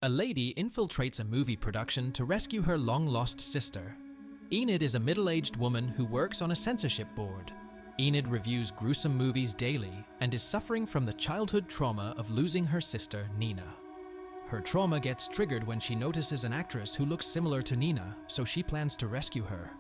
A lady infiltrates a movie production to rescue her long-lost sister. Enid is a middle-aged woman who works on a censorship board. Enid reviews gruesome movies daily and is suffering from the childhood trauma of losing her sister, Nina. Her trauma gets triggered when she notices an actress who looks similar to Nina, so she plans to rescue her.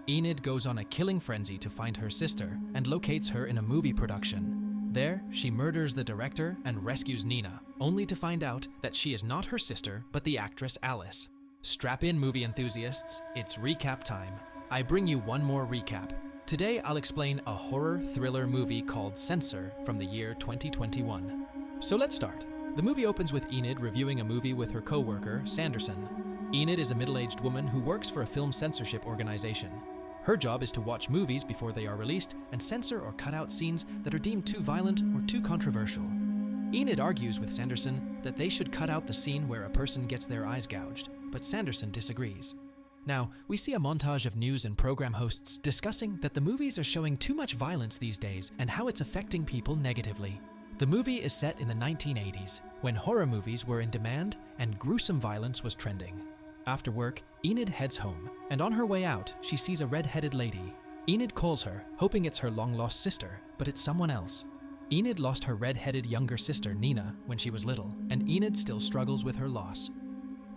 Enid goes on a killing frenzy to find her sister and locates her in a movie production. There, she murders the director and rescues Nina, only to find out that she is not her sister, but the actress Alice. Strap in, movie enthusiasts, it's recap time. I bring you one more recap. Today, I'll explain a horror thriller movie called Censor from the year 2021. So let's start. The movie opens with Enid reviewing a movie with her co-worker, Sanderson. Enid is a middle-aged woman who works for a film censorship organization. Her job is to watch movies before they are released and censor or cut out scenes that are deemed too violent or too controversial. Enid argues with Sanderson that they should cut out the scene where a person gets their eyes gouged, but Sanderson disagrees. Now, we see a montage of news and program hosts discussing that the movies are showing too much violence these days and how it's affecting people negatively. The movie is set in the 1980s, when horror movies were in demand and gruesome violence was trending. After work, Enid heads home, and on her way out, she sees a red-headed lady. Enid calls her, hoping it's her long-lost sister, but it's someone else. Enid lost her red-headed younger sister, Nina, when she was little, and Enid still struggles with her loss.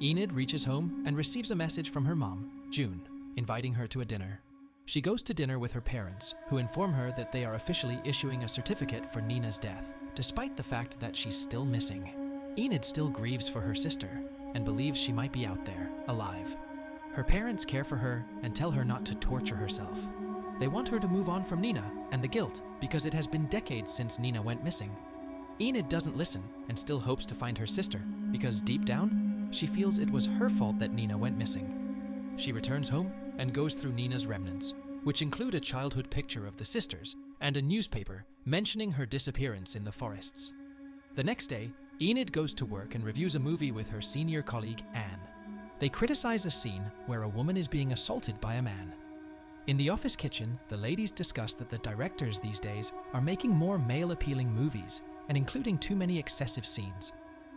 Enid reaches home and receives a message from her mom, June, inviting her to a dinner. She goes to dinner with her parents, who inform her that they are officially issuing a certificate for Nina's death, despite the fact that she's still missing. Enid still grieves for her sister, and believes she might be out there, alive. Her parents care for her and tell her not to torture herself. They want her to move on from Nina and the guilt because it has been decades since Nina went missing. Enid doesn't listen and still hopes to find her sister because deep down, she feels it was her fault that Nina went missing. She returns home and goes through Nina's remnants, which include a childhood picture of the sisters and a newspaper mentioning her disappearance in the forests. The next day, Enid goes to work and reviews a movie with her senior colleague, Anne. They criticize a scene where a woman is being assaulted by a man. In the office kitchen, the ladies discuss that the directors these days are making more male-appealing movies and including too many excessive scenes.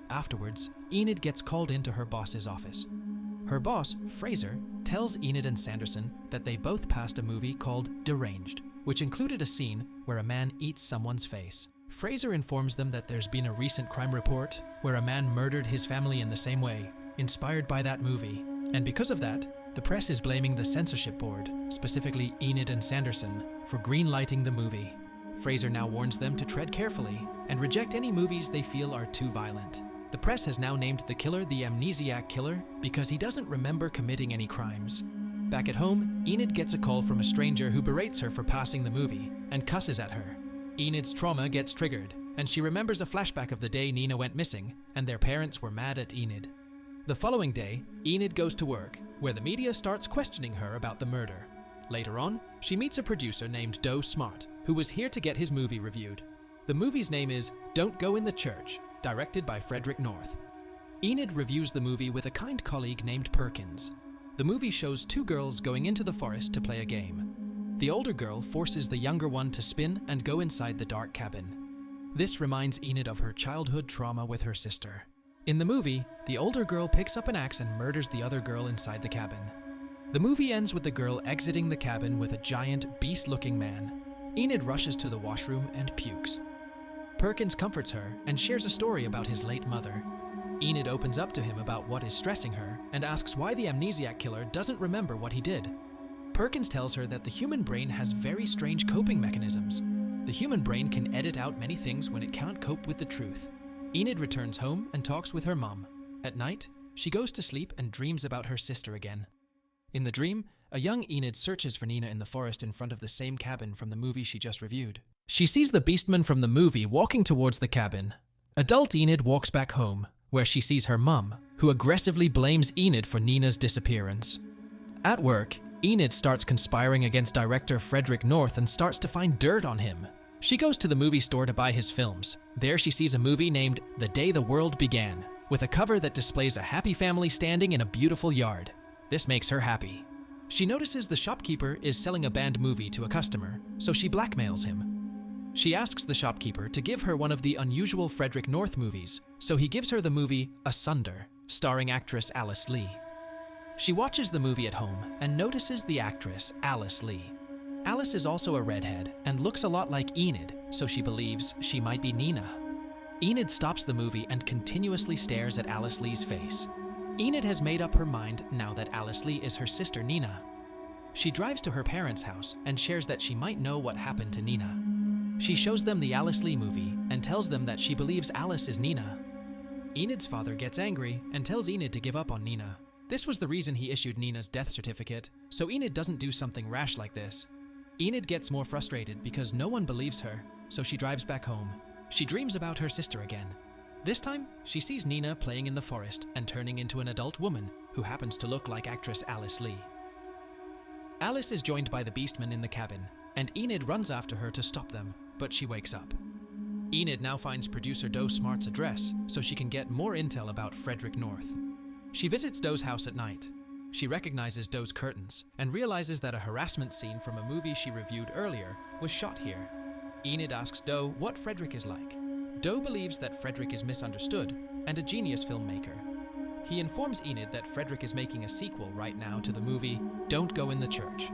Afterwards, Enid gets called into her boss's office. Her boss, Fraser, tells Enid and Sanderson that they both passed a movie called Deranged, which included a scene where a man eats someone's face. Fraser informs them that there's been a recent crime report where a man murdered his family in the same way, inspired by that movie. And because of that, the press is blaming the censorship board, specifically Enid and Sanderson, for greenlighting the movie. Fraser now warns them to tread carefully and reject any movies they feel are too violent. The press has now named the killer the amnesiac killer because he doesn't remember committing any crimes. Back at home, Enid gets a call from a stranger who berates her for passing the movie and cusses at her. Enid's trauma gets triggered, and she remembers a flashback of the day Nina went missing, and their parents were mad at Enid. The following day, Enid goes to work, where the media starts questioning her about the murder. Later on, she meets a producer named Doe Smart, who was here to get his movie reviewed. The movie's name is Don't Go in the Church, directed by Frederick North. Enid reviews the movie with a kind colleague named Perkins. The movie shows two girls going into the forest to play a game. The older girl forces the younger one to spin and go inside the dark cabin. This reminds Enid of her childhood trauma with her sister. In the movie, the older girl picks up an axe and murders the other girl inside the cabin. The movie ends with the girl exiting the cabin with a giant, beast-looking man. Enid rushes to the washroom and pukes. Perkins comforts her and shares a story about his late mother. Enid opens up to him about what is stressing her and asks why the amnesiac killer doesn't remember what he did. Perkins tells her that the human brain has very strange coping mechanisms. The human brain can edit out many things when it can't cope with the truth. Enid returns home and talks with her mom. At night, she goes to sleep and dreams about her sister again. In the dream, a young Enid searches for Nina in the forest in front of the same cabin from the movie she just reviewed. She sees the beastman from the movie walking towards the cabin. Adult Enid walks back home, where she sees her mom, who aggressively blames Enid for Nina's disappearance. At work, Enid starts conspiring against director Frederick North and starts to find dirt on him. She goes to the movie store to buy his films. There she sees a movie named The Day the World Began, with a cover that displays a happy family standing in a beautiful yard. This makes her happy. She notices the shopkeeper is selling a banned movie to a customer, so she blackmails him. She asks the shopkeeper to give her one of the unusual Frederick North movies, so he gives her the movie Asunder, starring actress Alice Lee. She watches the movie at home and notices the actress Alice Lee. Alice is also a redhead and looks a lot like Enid, so she believes she might be Nina. Enid stops the movie and continuously stares at Alice Lee's face. Enid has made up her mind now that Alice Lee is her sister Nina. She drives to her parents' house and shares that she might know what happened to Nina. She shows them the Alice Lee movie and tells them that she believes Alice is Nina. Enid's father gets angry and tells Enid to give up on Nina. This was the reason he issued Nina's death certificate, so Enid doesn't do something rash like this. Enid gets more frustrated because no one believes her, so she drives back home. She dreams about her sister again. This time, she sees Nina playing in the forest and turning into an adult woman who happens to look like actress Alice Lee. Alice is joined by the Beastmen in the cabin, and Enid runs after her to stop them, but she wakes up. Enid now finds producer Doe Smart's address so she can get more intel about Frederick North. She visits Doe's house at night. She recognizes Doe's curtains and realizes that a harassment scene from a movie she reviewed earlier was shot here. Enid asks Doe what Frederick is like. Doe believes that Frederick is misunderstood and a genius filmmaker. He informs Enid that Frederick is making a sequel right now to the movie Don't Go in the Church.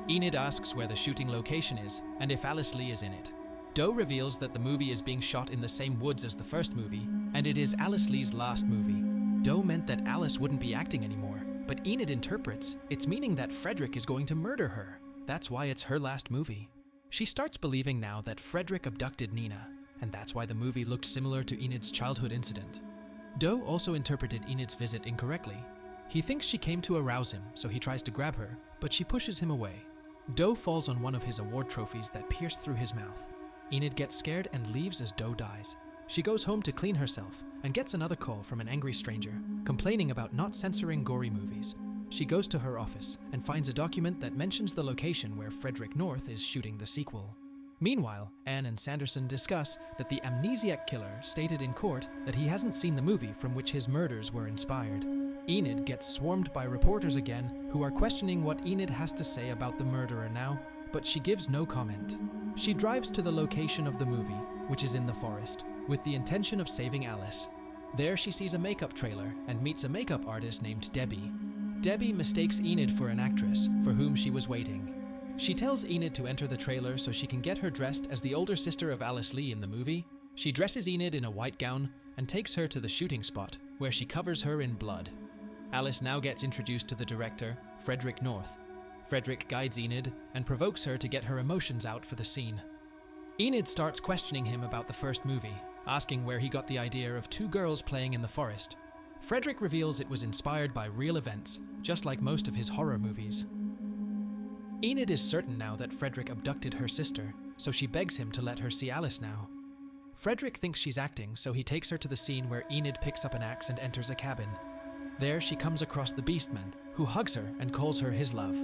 Enid asks where the shooting location is and if Alice Lee is in it. Doe reveals that the movie is being shot in the same woods as the first movie, and it is Alice Lee's last movie. Doe meant that Alice wouldn't be acting anymore, but Enid interprets it's meaning that Frederick is going to murder her. That's why it's her last movie. She starts believing now that Frederick abducted Nina, and that's why the movie looked similar to Enid's childhood incident. Doe also interpreted Enid's visit incorrectly. He thinks she came to arouse him, so he tries to grab her, but she pushes him away. Doe falls on one of his award trophies that pierce through his mouth. Enid gets scared and leaves as Doe dies. She goes home to clean herself and gets another call from an angry stranger, complaining about not censoring gory movies. She goes to her office and finds a document that mentions the location where Frederick North is shooting the sequel. Meanwhile, Anne and Sanderson discuss that the amnesiac killer stated in court that he hasn't seen the movie from which his murders were inspired. Enid gets swarmed by reporters again, who are questioning what Enid has to say about the murderer now, but she gives no comment. She drives to the location of the movie, which is in the forest, with the intention of saving Alice. There she sees a makeup trailer and meets a makeup artist named Debbie. Debbie mistakes Enid for an actress for whom she was waiting. She tells Enid to enter the trailer so she can get her dressed as the older sister of Alice Lee in the movie. She dresses Enid in a white gown and takes her to the shooting spot, where she covers her in blood. Alice now gets introduced to the director, Frederick North. Frederick guides Enid and provokes her to get her emotions out for the scene. Enid starts questioning him about the first movie, asking where he got the idea of two girls playing in the forest. Frederick reveals it was inspired by real events, just like most of his horror movies. Enid is certain now that Frederick abducted her sister, so she begs him to let her see Alice now. Frederick thinks she's acting, so he takes her to the scene where Enid picks up an axe and enters a cabin. There she comes across the Beastman, who hugs her and calls her his love.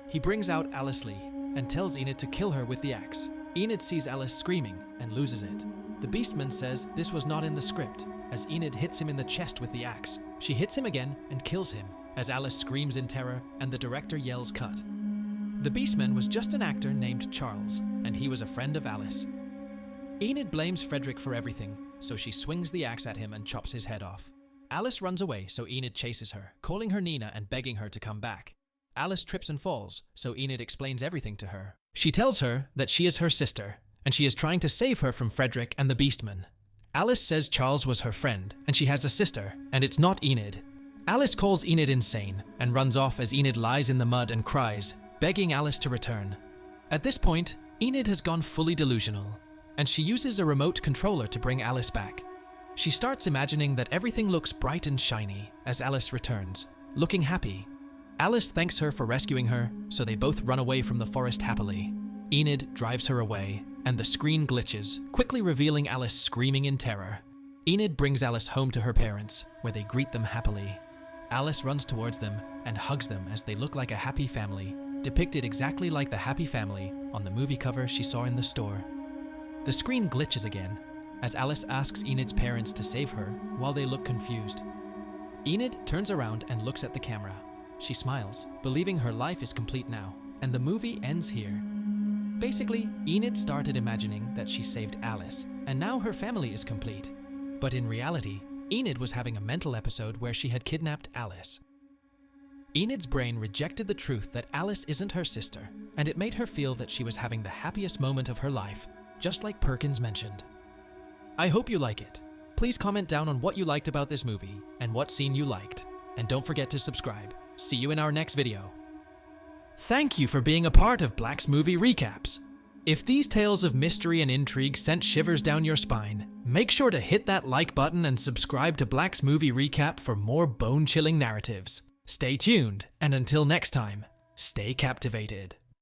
He brings out Alice Lee and tells Enid to kill her with the axe. Enid sees Alice screaming and loses it. The Beastman says this was not in the script, as Enid hits him in the chest with the axe. She hits him again and kills him, as Alice screams in terror and the director yells cut. The Beastman was just an actor named Charles, and he was a friend of Alice. Enid blames Frederick for everything, so she swings the axe at him and chops his head off. Alice runs away, so Enid chases her, calling her Nina and begging her to come back. Alice trips and falls, so Enid explains everything to her. She tells her that she is her sister, and she is trying to save her from Frederick and the Beastman. Alice says Charles was her friend, and she has a sister, and it's not Enid. Alice calls Enid insane, and runs off as Enid lies in the mud and cries, begging Alice to return. At this point, Enid has gone fully delusional, and she uses a remote controller to bring Alice back. She starts imagining that everything looks bright and shiny as Alice returns, looking happy. Alice thanks her for rescuing her, so they both run away from the forest happily. Enid drives her away, and the screen glitches, quickly revealing Alice screaming in terror. Enid brings Alice home to her parents, where they greet them happily. Alice runs towards them and hugs them as they look like a happy family, depicted exactly like the happy family on the movie cover she saw in the store. The screen glitches again, as Alice asks Enid's parents to save her while they look confused. Enid turns around and looks at the camera. She smiles, believing her life is complete now, and the movie ends here. Basically, Enid started imagining that she saved Alice, and now her family is complete. But in reality, Enid was having a mental episode where she had kidnapped Alice. Enid's brain rejected the truth that Alice isn't her sister, and it made her feel that she was having the happiest moment of her life, just like Perkins mentioned. I hope you like it. Please comment down on what you liked about this movie and what scene you liked. And don't forget to subscribe. See you in our next video. Thank you for being a part of Black's Movie Recaps. If these tales of mystery and intrigue sent shivers down your spine, make sure to hit that like button and subscribe to Black's Movie Recap for more bone-chilling narratives. Stay tuned, and until next time, stay captivated.